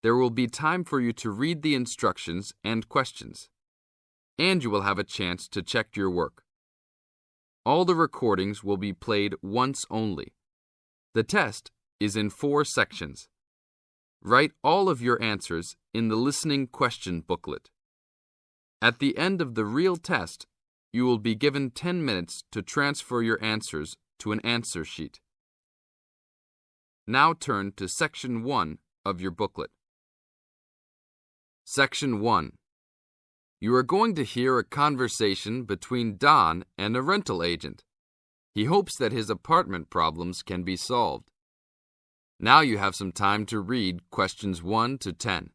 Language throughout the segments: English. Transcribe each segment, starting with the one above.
there will be time for you to read the instructions and questions, and you will have a chance to check your work. All the recordings will be played once only. The test is in 4 sections. Write all of your answers in the listening question booklet. At the end of the real test, you will be given 10 minutes to transfer your answers to an answer sheet. Now turn to Section 1 of your booklet. Section 1. You are going to hear a conversation between Don and a rental agent. He hopes that his apartment problems can be solved. Now you have some time to read questions 1 to 10.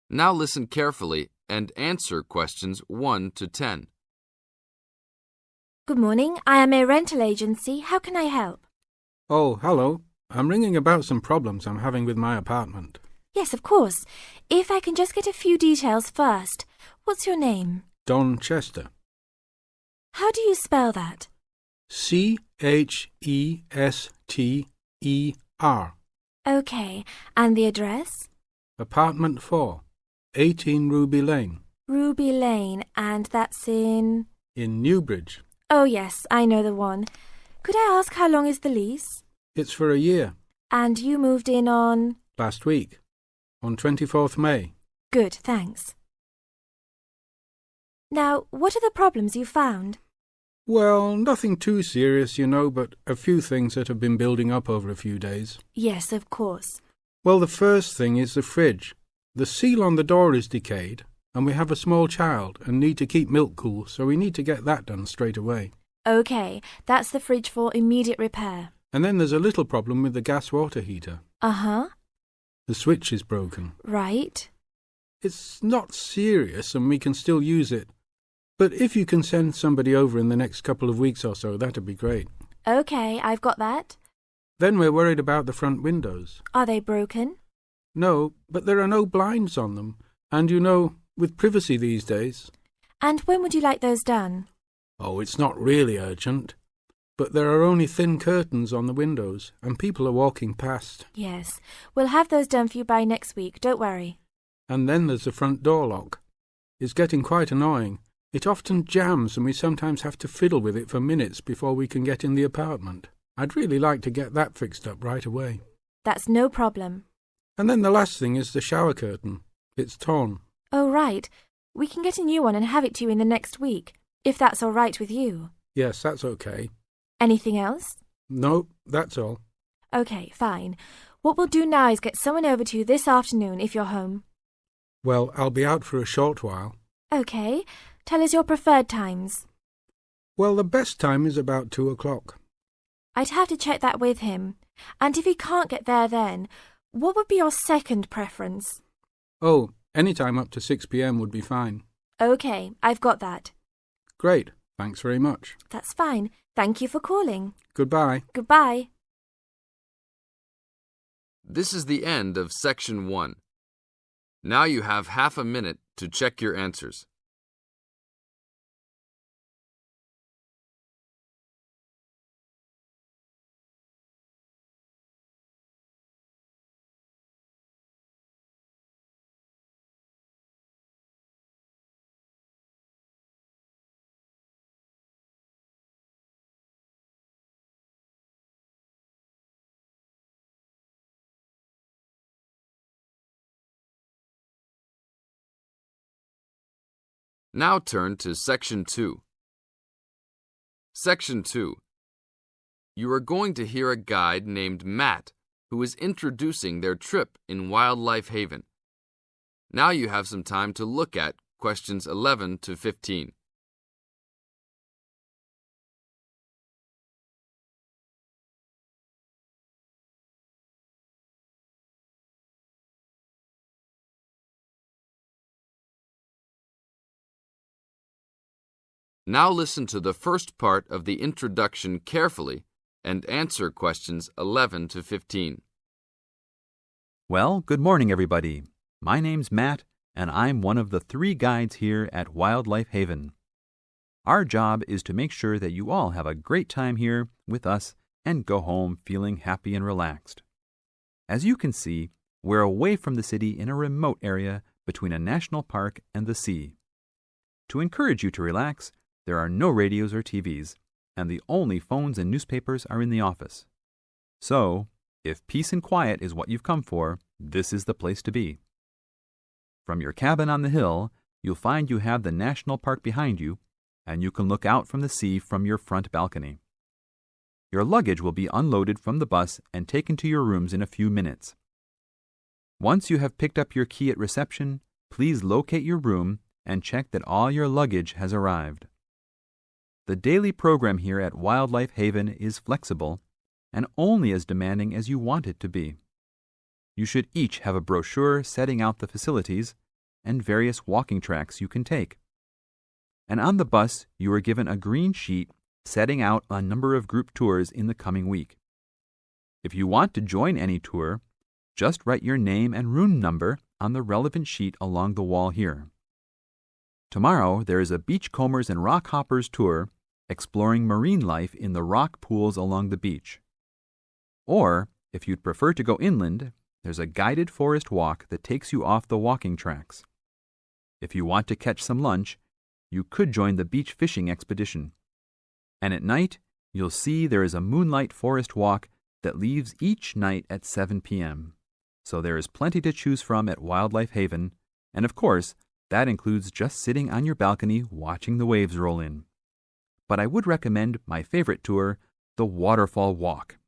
Now listen carefully and answer questions 1 to 10. Good morning. I am a rental agency. How can I help? Oh, hello. I'm ringing about some problems I'm having with my apartment. Yes, of course. If I can just get a few details first. What's your name? Don Chester. How do you spell that? Chester. Okay. And the address? Apartment 4, 18 Ruby Lane. Ruby Lane. And that's in... In Newbridge. Oh, yes, I know the one. Could I ask how long is the lease? It's for a year. And you moved in on... Last week. On 24th May. Good, thanks. Now, what are the problems you found? Well, nothing too serious, you know, but a few things that have been building up over a few days. Yes, of course. Well, the first thing is the fridge. The seal on the door is decayed, and we have a small child and need to keep milk cool, so we need to get that done straight away. Okay, that's the fridge for immediate repair. And then there's a little problem with the gas water heater. Uh-huh. The switch is broken. Right. It's not serious and we can still use it. But if you can send somebody over in the next couple of weeks or so, that'd be great. Okay, I've got that. Then we're worried about the front windows. Are they broken? No, but there are no blinds on them. And you know, with privacy these days. And when would you like those done? Oh, it's not really urgent. But there are only thin curtains on the windows, and people are walking past. Yes, we'll have those done for you by next week, don't worry. And then there's the front door lock. It's getting quite annoying. It often jams and we sometimes have to fiddle with it for minutes before we can get in the apartment. I'd really like to get that fixed up right away. That's no problem. And then the last thing is the shower curtain. It's torn. Oh, right. We can get a new one and have it to you in the next week, if that's all right with you. Yes, that's okay. Anything else? No, that's all. Okay, fine. What we'll do now is get someone over to you this afternoon if you're home. Well, I'll be out for a short while. Okay. Tell us your preferred times. Well, the best time is about 2 o'clock. I'd have to check that with him. And if he can't get there then, what would be your second preference? Oh, any time up to 6 p.m. would be fine. Okay, I've got that. Great. Thanks very much. That's fine. Thank you for calling. Goodbye. Goodbye. This is the end of Section 1. Now you have half a minute to check your answers. Now turn to Section 2. Section 2. You are going to hear a guide named Matt who is introducing their trip in Wildlife Haven. Now you have some time to look at questions 11 to 15. Now listen to the first part of the introduction carefully and answer questions 11 to 15. Well, good morning, everybody. My name's Matt, and I'm one of the 3 guides here at Wildlife Haven. Our job is to make sure that you all have a great time here with us and go home feeling happy and relaxed. As you can see, we're away from the city in a remote area between a national park and the sea. To encourage you to relax, there are no radios or TVs, and the only phones and newspapers are in the office. So, if peace and quiet is what you've come for, this is the place to be. From your cabin on the hill, you'll find you have the national park behind you, and you can look out from the sea from your front balcony. Your luggage will be unloaded from the bus and taken to your rooms in a few minutes. Once you have picked up your key at reception, please locate your room and check that all your luggage has arrived. The daily program here at Wildlife Haven is flexible and only as demanding as you want it to be. You should each have a brochure setting out the facilities and various walking tracks you can take. And on the bus, you are given a green sheet setting out a number of group tours in the coming week. If you want to join any tour, just write your name and room number on the relevant sheet along the wall here. Tomorrow, there is a beachcombers and rock hoppers tour exploring marine life in the rock pools along the beach. Or, if you'd prefer to go inland, there's a guided forest walk that takes you off the walking tracks. If you want to catch some lunch, you could join the beach fishing expedition. And at night, you'll see there is a moonlight forest walk that leaves each night at 7 p.m. So there is plenty to choose from at Wildlife Haven, and of course, that includes just sitting on your balcony watching the waves roll in. But I would recommend my favorite tour, the Waterfall Walk.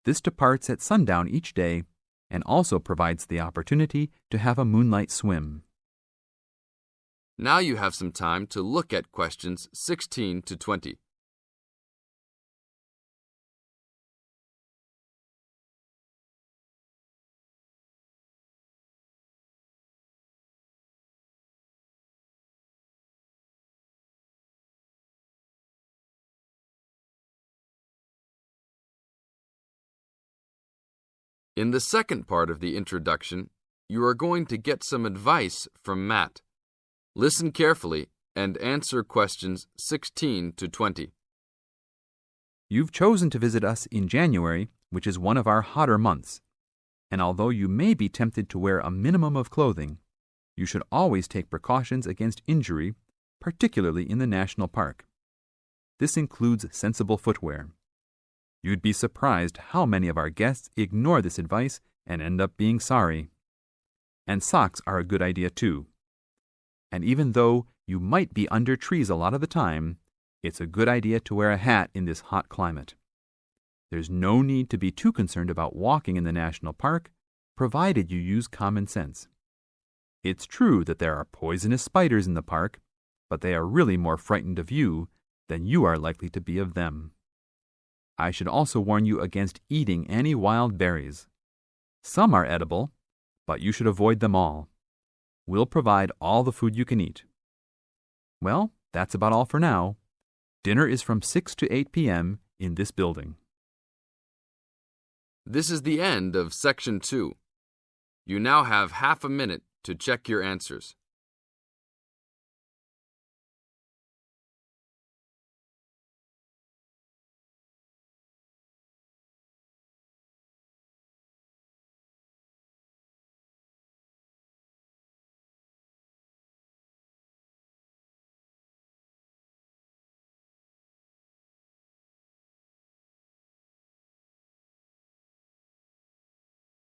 This departs at sundown each day and also provides the opportunity to have a moonlight swim. Now you have some time to look at questions 16 to 20. In the second part of the introduction, you are going to get some advice from Matt. Listen carefully and answer questions 16 to 20. You've chosen to visit us in January, which is one of our hotter months. And although you may be tempted to wear a minimum of clothing, you should always take precautions against injury, particularly in the national park. This includes sensible footwear. You'd be surprised how many of our guests ignore this advice and end up being sorry. And socks are a good idea too. And even though you might be under trees a lot of the time, it's a good idea to wear a hat in this hot climate. There's no need to be too concerned about walking in the national park, provided you use common sense. It's true that there are poisonous spiders in the park, but they are really more frightened of you than you are likely to be of them. I should also warn you against eating any wild berries. Some are edible, but you should avoid them all. We'll provide all the food you can eat. Well, that's about all for now. Dinner is from 6 to 8 p.m. in this building. This is the end of Section 2. You now have half a minute to check your answers.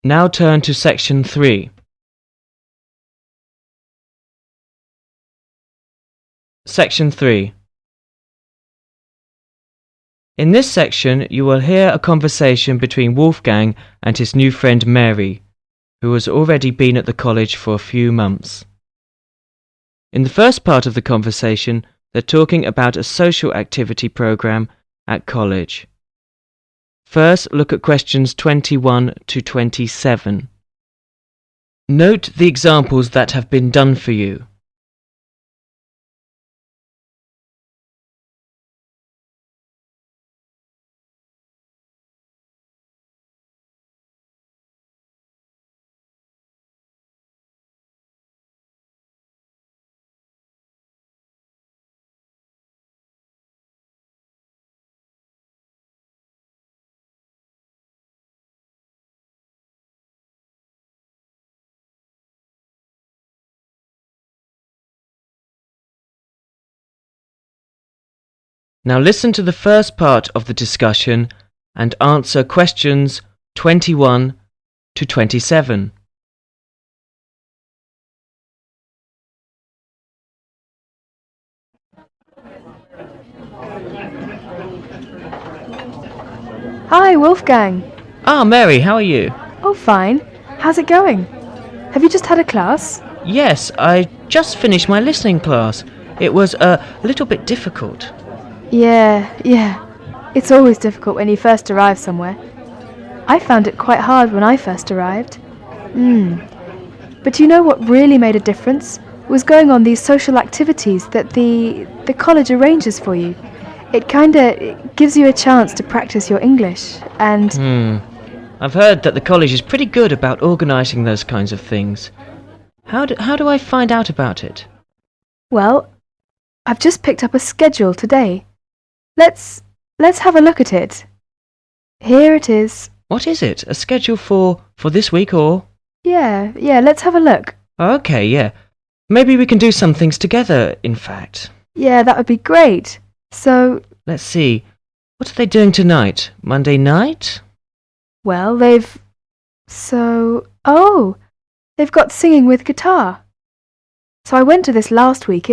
Now turn to Section 3. Section 3. In this section, you will hear a conversation between Wolfgang and his new friend Mary, who has already been at the college for a few months. In the first part of the conversation, they're talking about a social activity program at college. First, look at questions 21 to 27. Note the examples that have been done for you. Now listen to the first part of the discussion and answer questions 21 to 27. Hi, Wolfgang. Ah, Mary, how are you? Oh, fine. How's it going? Have you just had a class? Yes, I just finished my listening class. It was a little bit difficult. Yeah. It's always difficult when you first arrive somewhere. I found it quite hard when I first arrived. But you know what really made a difference? Was going on these social activities that the college arranges for you. It kinda gives you a chance to practice your English, and I've heard that the college is pretty good about organising those kinds of things. How do I find out about it? well, I've just picked up a schedule today. Let's have a look at it. Here it is. What is it? A schedule for this week or? Yeah, let's have a look. Okay, yeah. Maybe we can do some things together, in fact. Yeah, that would be great. So, Let's see. What are they doing tonight? Monday night? well, they've got singing with guitar. So I went to this last week.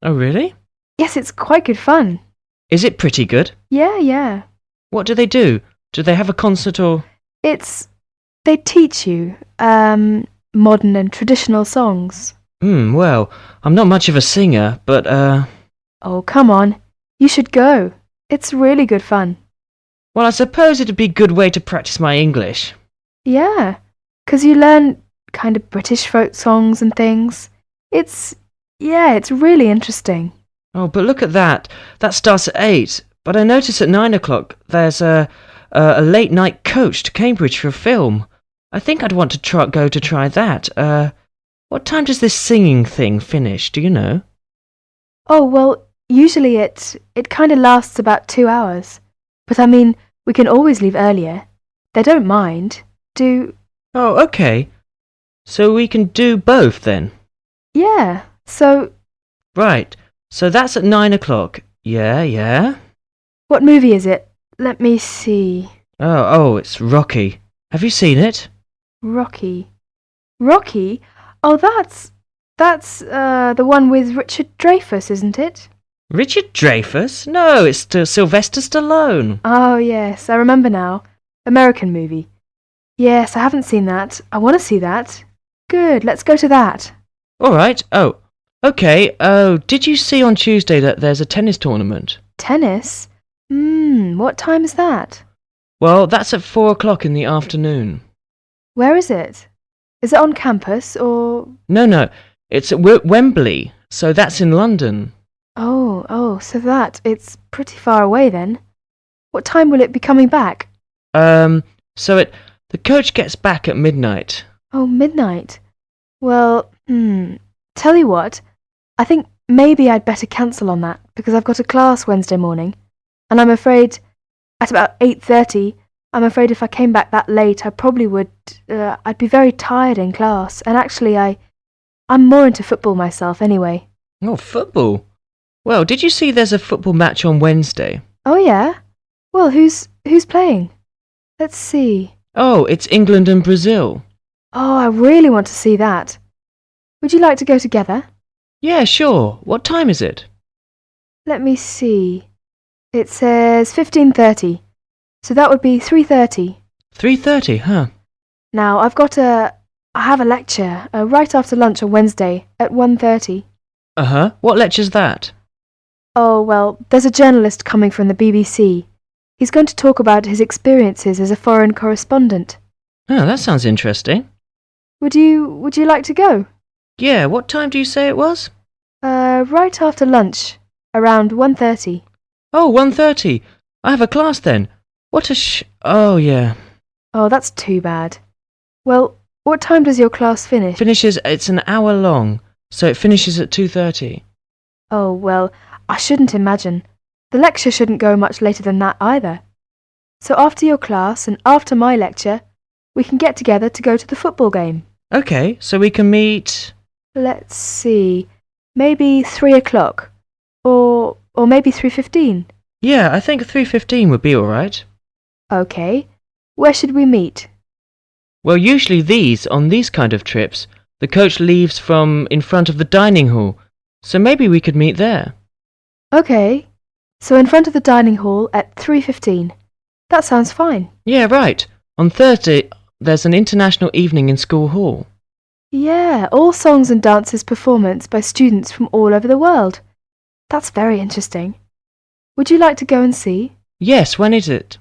Oh, really? Yes, it's quite good fun. Is it pretty good? Yeah. What do they do? Do they have a concert or? They teach you, modern and traditional songs. Well, I'm not much of a singer, but, Oh, come on. You should go. It's really good fun. well, I suppose it'd be a good way to practice my English. Yeah, 'cause you learn kind of British folk songs and things. It's really interesting. Oh, but look at that. That starts at 8. But I notice at 9 o'clock there's a late night coach to Cambridge for a film. I think I'd want to try that. What time does this singing thing finish? Do you know? Oh, well, usually it kind of lasts about 2 hours. But I mean, we can always leave earlier. They don't mind. Oh, okay. So we can do both then? Yeah, so Right. So that's at 9 o'clock. Yeah. what movie is it? Let me see. Oh, it's Rocky. Have you seen it? Rocky? Oh, that's the one with Richard Dreyfuss, isn't it? Richard Dreyfuss? No, it's Sylvester Stallone. Oh, yes, I remember now. American movie. Yes, I haven't seen that. I want to see that. Good, let's go to that. All right. Oh, okay. Oh, did you see on Tuesday that there's a tennis tournament? Tennis? What time is that? Well, that's at 4 o'clock in the afternoon. Where is it? Is it on campus or... No, it's at Wembley, so that's in London. Oh, so it's pretty far away then. What time will it be coming back? The coach gets back at midnight. Oh, midnight. Well, tell you what, I think maybe I'd better cancel on that because I've got a class Wednesday morning, and I'm afraid at about 8:30, I'm afraid if I came back that late, I probably would, I'd be very tired in class, and actually I'm more into football myself anyway. Oh, football. Well, did you see there's a football match on Wednesday? Oh, yeah? Well, who's playing? Let's see. Oh, it's England and Brazil. Oh, I really want to see that. Would you like to go together? Yeah, sure. What time is it? Let me see. It says 15:30, so that would be 3:30. 3:30, huh? Now, I have a lecture right after lunch on Wednesday at 1:30. Uh-huh. What lecture's that? Oh, well, there's a journalist coming from the BBC. He's going to talk about his experiences as a foreign correspondent. Oh, that sounds interesting. Would you like to go? Yeah, what time do you say it was? Right after lunch, around 1:30. Oh, 1:30. I have a class then. Oh, yeah. Oh, that's too bad. Well, what time does your class finish? It's an hour long, so it finishes at 2:30. Oh, well, I shouldn't imagine. The lecture shouldn't go much later than that either. So after your class and after my lecture, we can get together to go to the football game. Okay, so we can meet... Let's see, maybe 3 o'clock, or maybe 3:15. Yeah, I think 3:15 would be all right. Okay. Where should we meet? Well, usually on these kind of trips, the coach leaves from in front of the dining hall, so maybe we could meet there. Okay. So in front of the dining hall at 3:15. That sounds fine. Yeah, right. On Thursday, there's an international evening in school hall. Yeah, all songs and dances performance by students from all over the world. That's very interesting. Would you like to go and see? Yes, when is it?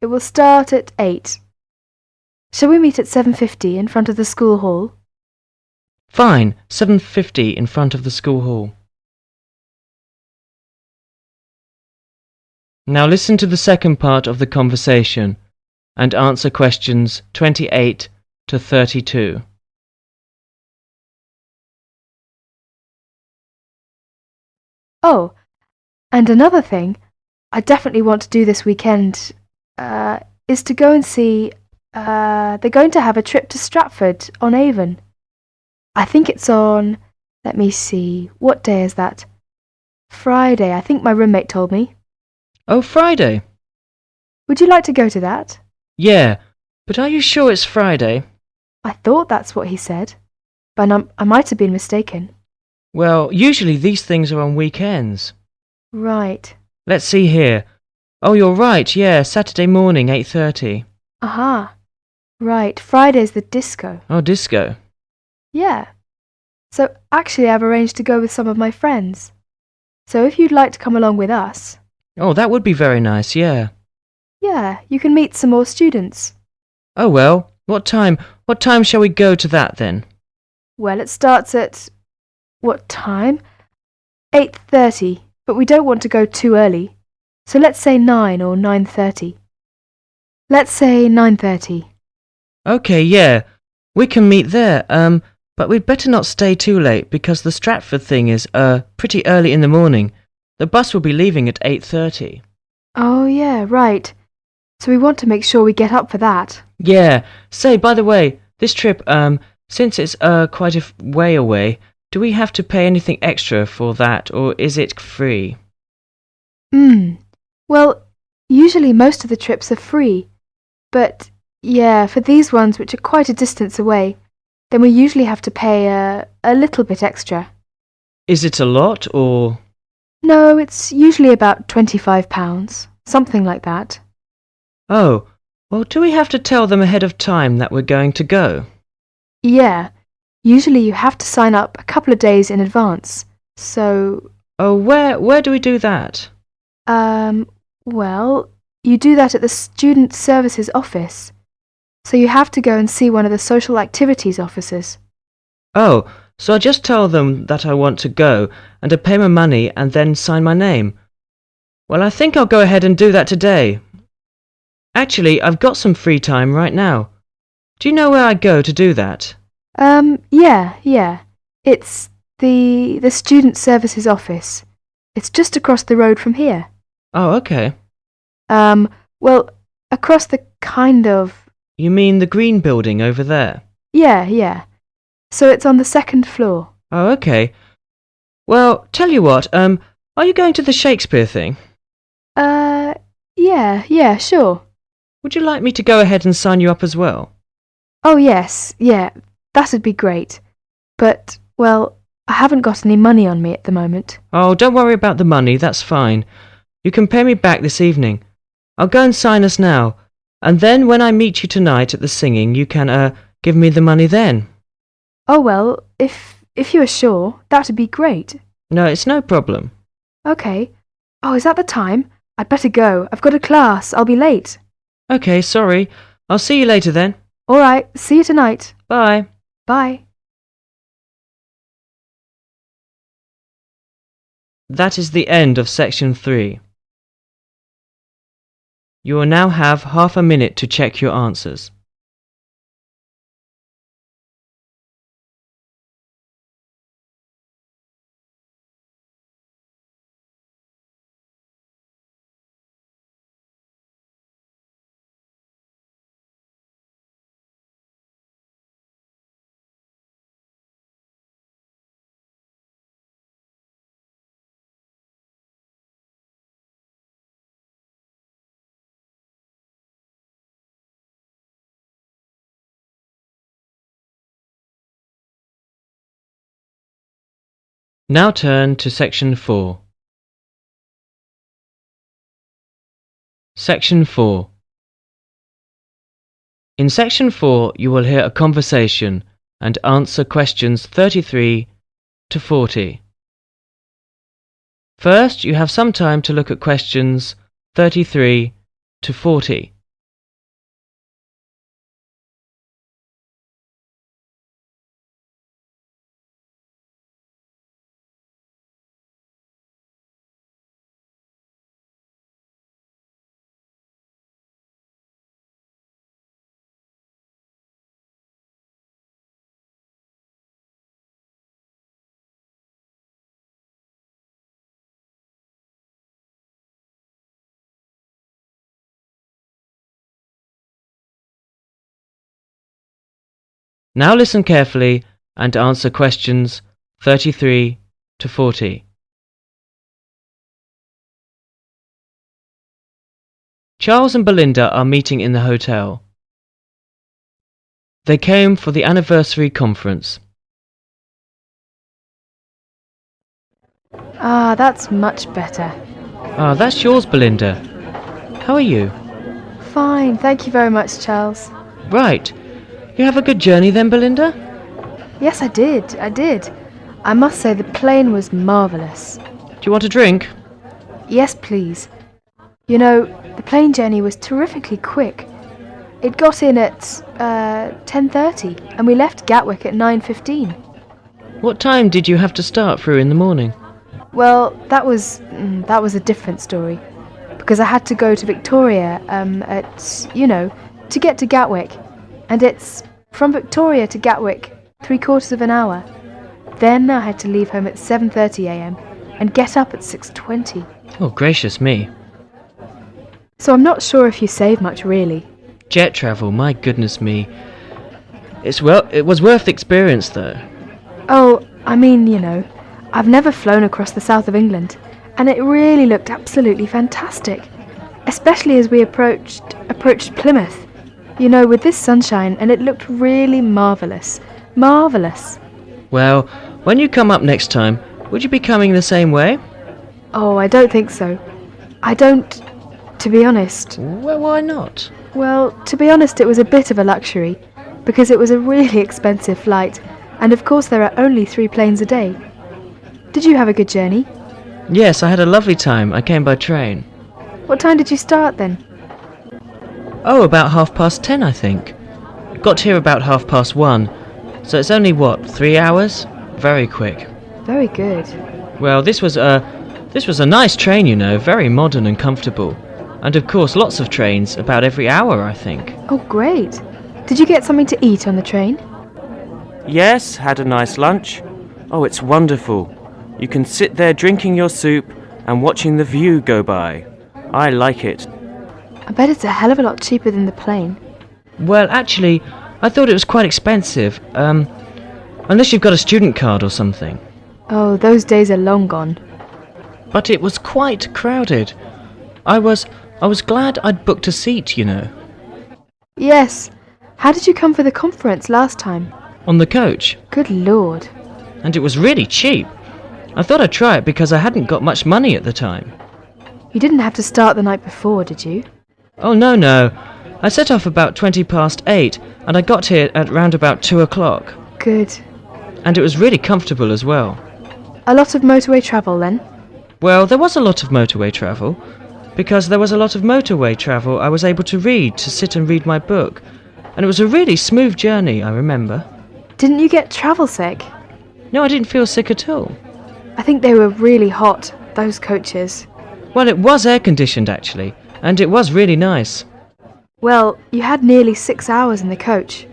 It will start at 8. Shall we meet at 7:50 in front of the school hall? Fine, 7:50 in front of the school hall. Now listen to the second part of the conversation and answer questions 28 to 32. Oh, and another thing I definitely want to do this weekend is to go and see. They're going to have a trip to Stratford on Avon. I think it's on. Let me see. What day is that? Friday, I think my roommate told me. Oh, Friday? Would you like to go to that? Yeah, but are you sure it's Friday? I thought that's what he said, but I might have been mistaken. Well, usually these things are on weekends. Right. Let's see here. Oh, you're right, yeah, Saturday morning, 8:30. Aha. Right, Friday's the disco. Oh, disco. Yeah. So actually I've arranged to go with some of my friends. So if you'd like to come along with us. Oh, that would be very nice, yeah. Yeah, you can meet some more students. Oh, well, what time shall we go to that then? Well, it starts at what time? 8:30, but we don't want to go too early. So let's say 9 or 9:30. Let's say 9:30. Okay, yeah, we can meet there, but we'd better not stay too late because the Stratford thing is, pretty early in the morning. The bus will be leaving at 8:30. Oh yeah, right. So we want to make sure we get up for that. Yeah, say, by the way, this trip, since it's, quite a way away, do we have to pay anything extra for that, or is it free? Well, usually most of the trips are free. But yeah, for these ones which are quite a distance away, then we usually have to pay a little bit extra. Is it a lot, or? No, it's usually about £25, something like that. Oh, well, do we have to tell them ahead of time that we're going to go? Yeah, usually you have to sign up a couple of days in advance. So, Oh, where do we do that? well, you do that at the Student Services office. So you have to go and see one of the social activities officers. Oh, so I just tell them that I want to go, and I pay my money and then sign my name. Well, I think I'll go ahead and do that today. Actually, I've got some free time right now. Do you know where I go to do that? Yeah. It's the Student Services office. It's just across the road from here. Oh, okay. Well, across the kind of... You mean the green building over there? Yeah. So it's on the second floor. Oh, okay. Well, tell you what, are you going to the Shakespeare thing? Yeah, sure. Would you like me to go ahead and sign you up as well? Oh, yes, yeah, that'd be great. But, well, I haven't got any money on me at the moment. Oh, don't worry about the money, that's fine. You can pay me back this evening. I'll go and sign us now, and then when I meet you tonight at the singing, you can, give me the money then. Oh, well, if you are sure, that'd be great. No, it's no problem. Okay. Oh, is that the time? I'd better go. I've got a class. I'll be late. Okay, sorry. I'll see you later then. All right, see you tonight. Bye. Bye. That is the end of section 3. You will now have half a minute to check your answers. Now turn to Section 4. Section 4. In Section 4 you will hear a conversation and answer questions 33 to 40. First, you have some time to look at questions 33 to 40. Now listen carefully and answer questions 33 to 40. Charles and Belinda are meeting in the hotel. They came for the anniversary conference. Ah, that's much better. Ah, that's yours, Belinda. How are you? Fine, thank you very much, Charles. Right. You have a good journey then, Belinda? Yes, I did. I must say the plane was marvellous. Do you want a drink? Yes, please. You know, the plane journey was terrifically quick. It got in at 10:30 and we left Gatwick at 9:15. What time did you have to start through in the morning? Well, that was a different story. Because I had to go to Victoria to get to Gatwick. And it's from Victoria to Gatwick 3/4 of an hour. Then I had to leave home at 7:30 a.m. and get up at 6:20. Oh, gracious me. So I'm not sure if you save much, really. Jet travel, my goodness me. It was worth the experience, though. Oh, I mean, I've never flown across the south of England, and it really looked absolutely fantastic. Especially as we approached Plymouth. With this sunshine, and it looked really marvellous. Marvellous. Well, when you come up next time, would you be coming the same way? Oh, I don't think so. I don't, to be honest. Well, why not? Well, to be honest, it was a bit of a luxury, because it was a really expensive flight, and of course there are only 3 planes a day. Did you have a good journey? Yes, I had a lovely time. I came by train. What time did you start then? Oh, about 10:30, I think. Got here about 1:30, so it's only, 3 hours? Very quick. Very good. Well, this was a nice train, very modern and comfortable. And of course, lots of trains, about every hour, I think. Oh, great. Did you get something to eat on the train? Yes, had a nice lunch. Oh, it's wonderful. You can sit there drinking your soup and watching the view go by. I like it. I bet it's a hell of a lot cheaper than the plane. Well, actually, I thought it was quite expensive. Unless you've got a student card or something. Oh, those days are long gone. But it was quite crowded. I was glad I'd booked a seat, Yes. How did you come for the conference last time? On the coach. Good Lord. And it was really cheap. I thought I'd try it because I hadn't got much money at the time. You didn't have to start the night before, did you? Oh, no. I set off about 8:20, and I got here at round about 2:00. Good. And it was really comfortable as well. A lot of motorway travel, then? Well, there was a lot of motorway travel. Because there was a lot of motorway travel, I was able to sit and read my book. And it was a really smooth journey, I remember. Didn't you get travel sick? No, I didn't feel sick at all. I think they were really hot, those coaches. Well, it was air-conditioned, actually, and it was really nice. Well, you had nearly 6 hours in the coach.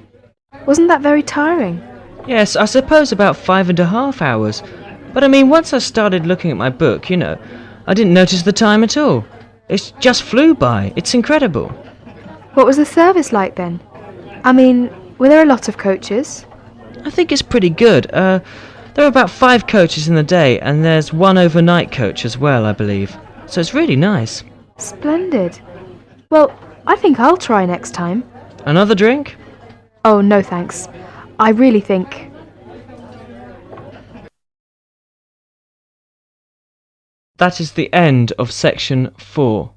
Wasn't that very tiring? Yes, I suppose about 5.5 hours. But I mean, once I started looking at my book, I didn't notice the time at all. It just flew by. It's incredible. What was the service like then? I mean, were there a lot of coaches? I think it's pretty good. There are about 5 coaches in the day, and there's 1 overnight coach as well, I believe. So it's really nice. Splendid. Well, I think I'll try next time. Another drink? Oh, no thanks. I really think That is the end of section 4.